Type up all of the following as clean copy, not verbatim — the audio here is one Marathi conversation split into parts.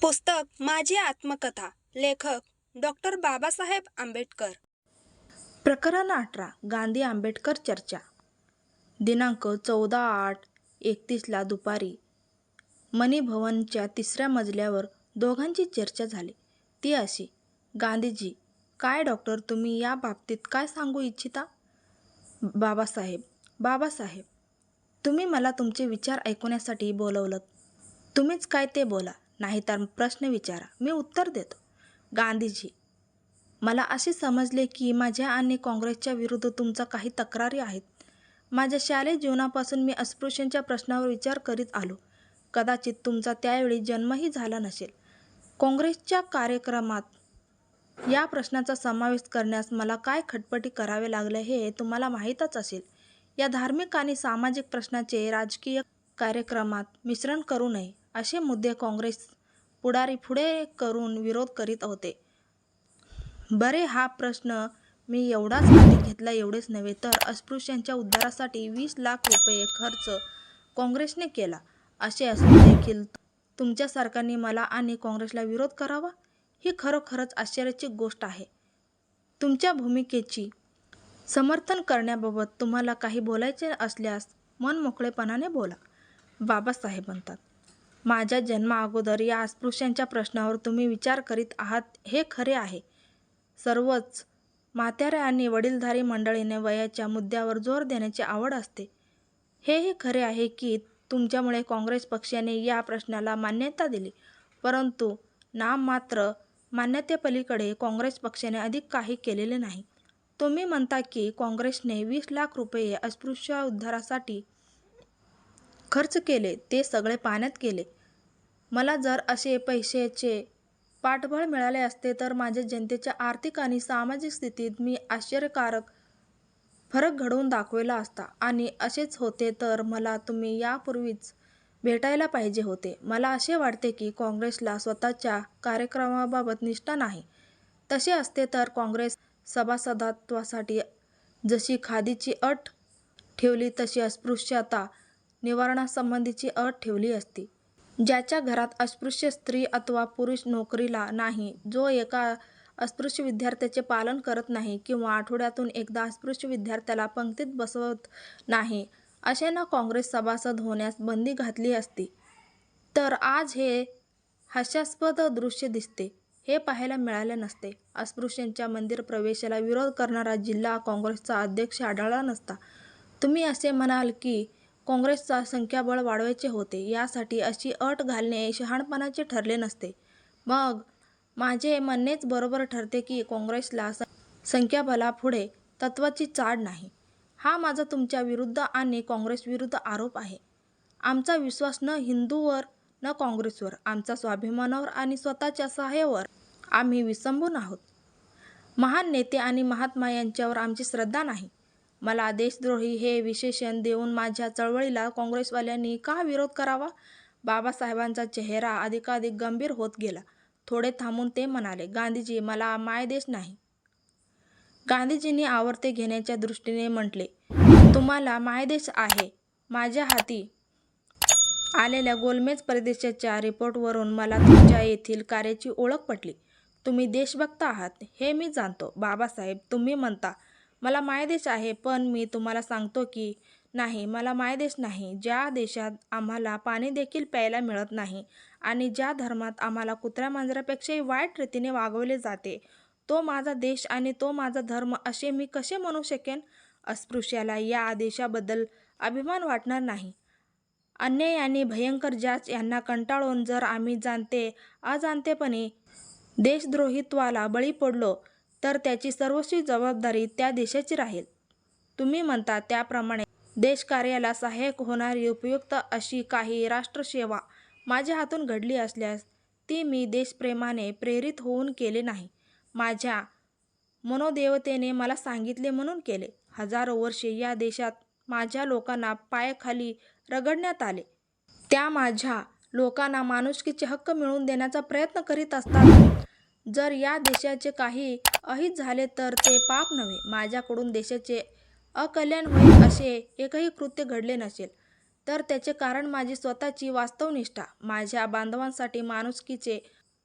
पुस्तक माझी आत्मकथा. लेखक डॉक्टर बाबासाहेब आंबेडकर. प्रकरण 18. गांधी आंबेडकर चर्चा. दिनांक 14/8/31 दुपारी मनी भवनच्या 3ऱ्या मजल्यावर दोघांची चर्चा झाली. ती अशी: गांधीजी: काय डॉक्टर, तुम्ही या बाबतीत काय सांगू इच्छिता? बाबासाहेब: तुम्ही मला तुमचे विचार ऐकण्यासाठी बोलवलं. तुम्हीच काय ते बोला, नाहीतर प्रश्न विचारा, मी उत्तर देतो. गांधीजी: मला असे समजले की माझ्या आणि काँग्रेसच्या विरुद्ध तुमच्या काही तक्रारी आहेत. माझ्या शालेय जीवनापासून मी अस्पृश्यांच्या प्रश्नावर विचार करीत आलो. कदाचित तुमचा त्यावेळी जन्मही झाला नसेल. काँग्रेसच्या कार्यक्रमात या प्रश्नाचा समावेश करण्यास मला काय खटपटी करावे लागल्या हे तुम्हाला माहीतच असेल. या धार्मिक आणि सामाजिक प्रश्नाचे राजकीय कार्यक्रमात मिश्रण करू नये असे मुद्दे काँग्रेस पुढारी पुढे करून विरोध करीत होते. बरे, हा प्रश्न मी एवढाच हाती घेतला एवढेच नव्हे, तर अस्पृश्यांच्या उद्धारासाठी 20 लाख रुपये खर्च काँग्रेसने केला असे असून देखील तुमच्या सरकारने मला आणि काँग्रेसला विरोध करावा, ही खरोखरच आश्चर्याची गोष्ट आहे. तुमच्या भूमिकेची समर्थन करण्याबाबत तुम्हाला काही बोलायचे असल्यास मनमोकळेपणाने बोला. बाबासाहेब म्हणतात: माझ्या जन्माअगोदर या अस्पृश्यांच्या प्रश्नावर तुम्ही विचार करीत आहात हे खरे आहे. सर्वच म्हाताऱ्या आणि वडीलधारी मंडळीने वयाच्या मुद्द्यावर जोर देण्याची आवड असते. हेही खरे आहे की तुमच्यामुळे काँग्रेस पक्षाने या प्रश्नाला मान्यता दिली, परंतु नाममात्र मान्यतेपलीकडे काँग्रेस पक्षाने अधिक काही केलेले नाही. तुम्ही म्हणता की काँग्रेसने 20 लाख रुपये अस्पृश्य उद्धारासाठी खर्च केले, ते सगळे पाण्यात गेले. मला जर असे पैशाचे पाठबळ मिळाले असते तर माझ्या जनतेच्या आर्थिक आणि सामाजिक स्थितीत मी आश्चर्यकारक फरक घडवून दाखवला असता, आणि असेच होते तर मला तुम्ही यापूर्वीच भेटायला पाहिजे होते. मला असे वाटते की काँग्रेसला स्वतःच्या कार्यक्रमाबाबत निष्ठा नाही. तसे असते तर काँग्रेस सभासदत्वासाठी जशी खादीची अट ठेवली तशी अस्पृश्यता निवारणासंबंधीची अट ठेवली असती. ज्याच्या घरात अस्पृश्य स्त्री अथवा पुरुष नोकरीला नाही, जो एका अस्पृश्य विद्यार्थ्याचे पालन करत नाही किंवा आठवड्यातून एकदा अस्पृश्य विद्यार्थ्याला पंक्तीत बसवत नाही, अशांना काँग्रेस सभासद होण्यास बंदी घातली असती, तर आज हे हास्यास्पद दृश्य दिसते हे पाहायला मिळाले नसते. अस्पृश्यांच्या मंदिर प्रवेशाला विरोध करणारा जिल्हा काँग्रेसचा अध्यक्ष आढळला नसता. तुम्ही असे म्हणाल की काँग्रेसचा संख्याबळ वाढवायचे होते, यासाठी अशी अट घालणे शहाणपणाचे ठरले नसते. मग माझे म्हणणेच बरोबर ठरते की काँग्रेसला संख्याबळापुढे तत्त्वाची चाड नाही. हा माझा तुमच्या विरुद्ध आणि काँग्रेसविरुद्ध आरोप आहे. आमचा विश्वास न हिंदूवर न काँग्रेसवर, आमचा स्वाभिमानावर आणि स्वतःच्या सहाय्यावर आम्ही विसंबून आहोत. महान नेते आणि महात्मा यांच्यावर आमची श्रद्धा नाही. मला देशद्रोही हे विशेषण देऊन माझ्या चळवळीला काँग्रेसवाल्यांनी का विरोध करावा? बाबासाहेबांचा चेहरा अधिकाधिक गंभीर होत गेला. थोडे थांबून ते म्हणाले: गांधीजी, मला मायदेश नाही. गांधीजींनी आवर्ते घेण्याच्या दृष्टीने म्हटले: तुम्हाला मायदेश आहे. माझ्या हाती आलेल्या गोलमेज प्रदेशाच्या रिपोर्टवरून मला तुमच्या येथील कार्याची ओळख पटली. तुम्ही देशभक्त आहात हे मी जाणतो. बाबासाहेब: तुम्ही म्हणता मला मायदेश आहे, पण मी तुम्हाला सांगतो की नाही, मला मायदेश नाही. ज्या देशात आम्हाला पाणी देखील प्यायला मिळत नाही आणि ज्या धर्मात आम्हाला कुत्र्या-मांजरापेक्षाही वाईट रीतीने वागवले जाते, तो माझा देश आणि तो माझा धर्म असे मी कसे म्हणू शकेन? अस्पृश्याला या देशाबद्दल अभिमान वाटणार नाही. अन्याय आणि भयंकर जाच यांना कंटाळून जर आम्ही अजाणतेपणे देशद्रोहित्वाला बळी पडलो तर त्याची सर्वस्वी जबाबदारी त्या देशाची राहील. तुम्ही म्हणता त्याप्रमाणे देशकार्याला सहाय्यक होणारी उपयुक्त अशी काही राष्ट्रसेवा माझ्या हातून घडली असल्यास ती मी देशप्रेमाने प्रेरित होऊन केले नाही. माझ्या मनोदेवतेने मला सांगितले म्हणून केले. हजारो वर्षे या देशात माझ्या लोकांना पायाखाली रगडण्यात आले. त्या माझ्या लोकांना माणुसकीचे हक्क मिळवून देण्याचा प्रयत्न करीत असताना जर या देशाचे काही अहित झाले तर ते पाप नव्हे. माझ्याकडून देशाचे अकल्याण होईल असे एकही कृत्य घडले नसेल. तर त्याचे कारण माझी स्वतःची वास्तवनिष्ठा. माझ्या बांधवांसाठी माणुसकीचे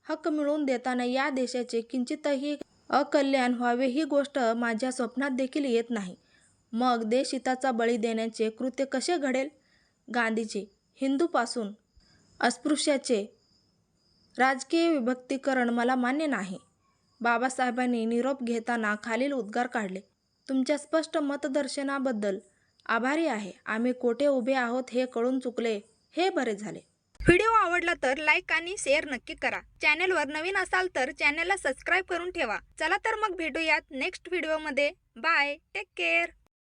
हक्क मिळवून देताना या देशाचे किंचितही अकल्याण व्हावे ही गोष्ट माझ्या स्वप्नात देखील येत नाही. मग देशहिताचा बळी देण्याचे कृत्य कसे घडेल? गांधीजी. हिंदूपासून अस्पृश्याचे राजकीय विभक्तीकरण मला मान्य नाही. बाबासाहेबांनी निरोप घेताना खालील उद्गार काढले. तुमच्या स्पष्ट मतदर्शनाबद्दल आभारी आहे. आम्ही कोठे उभे आहोत हे कळून चुकले हे बरे झाले. व्हिडिओ आवडला तर लाईक आणि शेअर नक्की करा. चॅनलवर नवीन असाल तर चॅनलला सबस्क्राईब करून ठेवा. चला तर मग भेटूयात नेक्स्ट व्हिडिओमध्ये. Bye, take care.